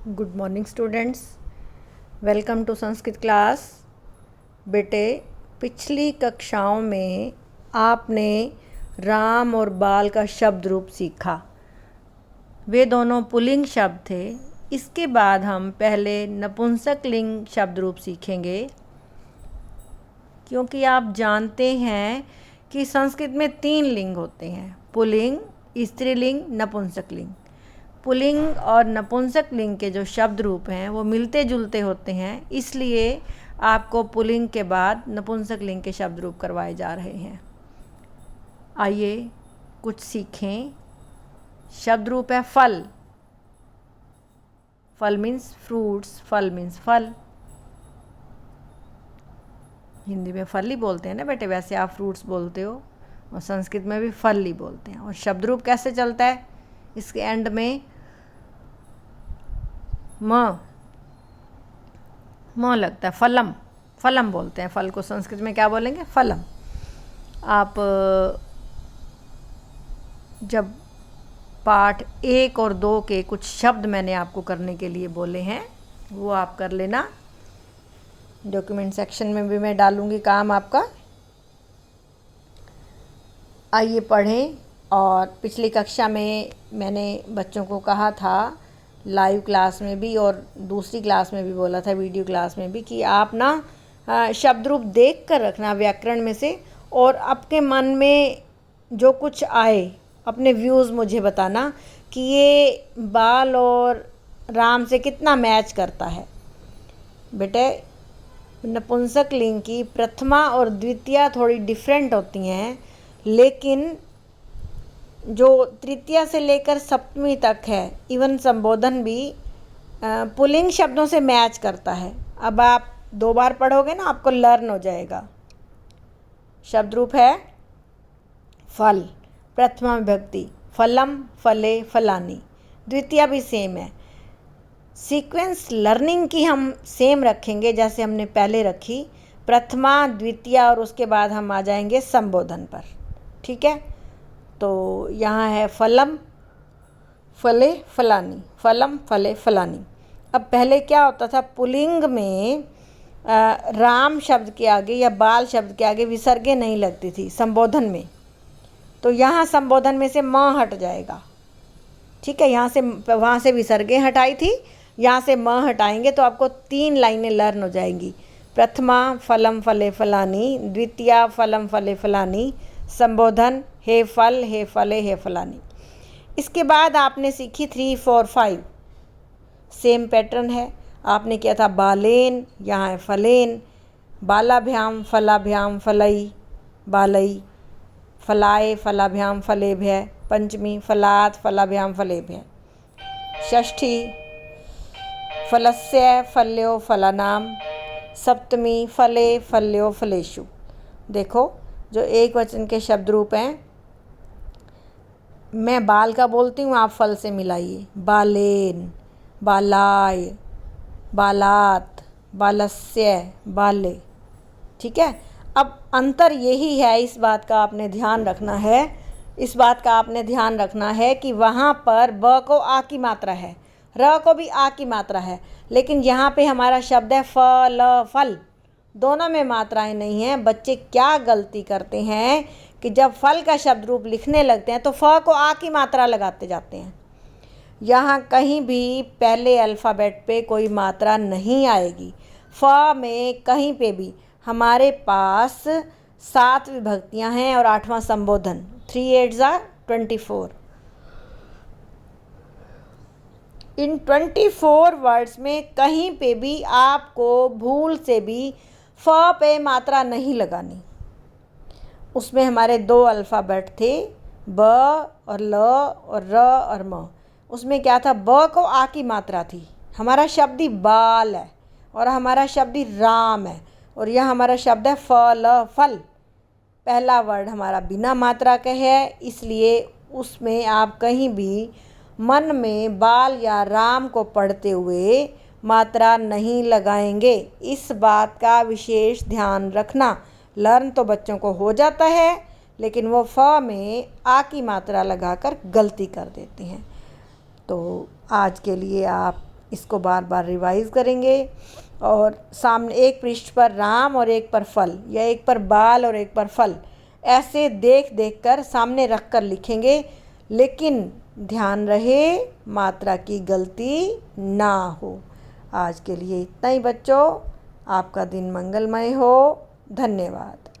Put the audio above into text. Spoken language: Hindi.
Good morning students, welcome to Sanskrit class. बेटे, पिछली कक्षाओं में आपने राम और बाल का शब्द रूप सीखा। वे दोनों पुल्लिंग शब्द थे। इसके बाद हम पहले नपुंसक लिंग शब्द रूप सीखेंगे, क्योंकि आप जानते हैं कि संस्कृत में 3 लिंग होते हैं: पुल्लिंग, स्त्रीलिंग, नपुंसक लिंग। पुल्लिंग और नपुंसक लिंग के जो शब्द रूप हैं वो मिलते जुलते होते हैं, इसलिए आपको पुल्लिंग के बाद नपुंसक लिंग के शब्द रूप करवाए जा रहे हैं। आइए कुछ सीखें। शब्द रूप है फल। फल मीन्स फ्रूट्स, फल मीन्स फल। हिंदी में फल ही बोलते हैं ना बेटे, वैसे आप फ्रूट्स बोलते हो और संस्कृत में भी फल ही बोलते हैं। और शब्द रूप कैसे चलता है? इसके एंड में म लगता है। फलम, फलम बोलते हैं। फल को संस्कृत में क्या बोलेंगे? फलम। आप जब पाठ 1 और 2 के कुछ शब्द मैंने आपको करने के लिए बोले हैं वो आप कर लेना। डॉक्यूमेंट सेक्शन में भी मैं डालूंगी काम आपका। आइए पढ़ें। और पिछली कक्षा में मैंने बच्चों को कहा था, लाइव क्लास में भी और दूसरी क्लास में भी बोला था, वीडियो क्लास में भी, कि आप ना शब्द रूप देख कर रखना व्याकरण में से, और आपके मन में जो कुछ आए अपने व्यूज़ मुझे बताना कि ये बाल और राम से कितना मैच करता है। बेटे, नपुंसक लिंग की प्रथमा और द्वितीया थोड़ी डिफरेंट होती हैं, लेकिन जो तृतीया से लेकर सप्तमी तक है, इवन संबोधन भी पुल्लिंग शब्दों से मैच करता है। अब आप 2 बार पढ़ोगे ना, आपको लर्न हो जाएगा। शब्द रूप है फल, प्रथमा विभक्ति फलम, फले, फलानी। द्वितीया भी सेम है। सीक्वेंस लर्निंग की हम सेम रखेंगे जैसे हमने पहले रखी, प्रथमा, द्वितीया, और उसके बाद हम आ जाएंगे संबोधन पर। ठीक है? तो यहाँ है फलम, फले, फलानी। फलम, फले, फलानी। अब पहले क्या होता था, पुल्लिंग में राम शब्द के आगे या बाल शब्द के आगे विसर्गे नहीं लगती थी संबोधन में, तो यहाँ संबोधन में से म हट जाएगा। ठीक है? यहाँ से, वहाँ से विसर्गे हटाई थी, यहाँ से म हटाएंगे तो आपको 3 लाइनें लर्न हो जाएंगी। प्रथमा फलम, फले, फलानी। द्वितीया फलम, फले, फलानी। संबोधन हे फल, हे फले, हे फलानी। इसके बाद आपने सीखी 3, 4, 5। सेम पैटर्न है। आपने किया था बालेन, यहाँ है फलेन। बालाभ्याम फलाभ्याम फलई, बालई। फलाए फलाभ्याम फलेभ्य। पंचमी फलात फलाभ्याम फलेभ्य। षष्ठी फलस्य फल्यो फलानाम। सप्तमी फले फल्यो फलेषु। देखो, जो एक वचन के शब्द रूप हैं, मैं बाल का बोलती हूँ, आप फल से मिलाइए। बालेन, बालाय, बालात, बालस्य, बाले। ठीक है? अब अंतर यही है, इस बात का आपने ध्यान रखना है। इस बात का आपने ध्यान रखना है कि वहाँ पर ब को आ की मात्रा है, र को भी आ की मात्रा है, लेकिन यहाँ पे हमारा शब्द है फल, फल। दोनों में मात्राएं नहीं हैं। बच्चे क्या गलती करते हैं कि जब फल का शब्द रूप लिखने लगते हैं तो फ को आ की मात्रा लगाते जाते हैं। यहाँ कहीं भी पहले अल्फ़ाबेट पे कोई मात्रा नहीं आएगी। फ में कहीं पे भी हमारे पास 7 विभक्तियाँ हैं और 8वां संबोधन। 3 8 24। इन 24 वर्ड्स में कहीं पे भी आपको भूल से भी फ पे मात्रा नहीं लगानी। उसमें हमारे 2 अल्फ़ाबेट थे, ब और ल और र और म। उसमें क्या था, ब को आ की मात्रा थी। हमारा शब्द ही बाल है और हमारा शब्द ही राम है, और यह हमारा शब्द है फल, फल। पहला वर्ड हमारा बिना मात्रा का है, इसलिए उसमें आप कहीं भी मन में बाल या राम को पढ़ते हुए मात्रा नहीं लगाएंगे। इस बात का विशेष ध्यान रखना। लर्न तो बच्चों को हो जाता है, लेकिन वो फ में आ की मात्रा लगाकर गलती कर देते हैं। तो आज के लिए आप इसको बार बार रिवाइज़ करेंगे और सामने एक पृष्ठ पर राम और एक पर फल, या एक पर बाल और एक पर फल, ऐसे देख देख कर सामने रख कर लिखेंगे। लेकिन ध्यान रहे मात्रा की गलती ना हो। आज के लिए इतना ही बच्चों। आपका दिन मंगलमय हो। धन्यवाद।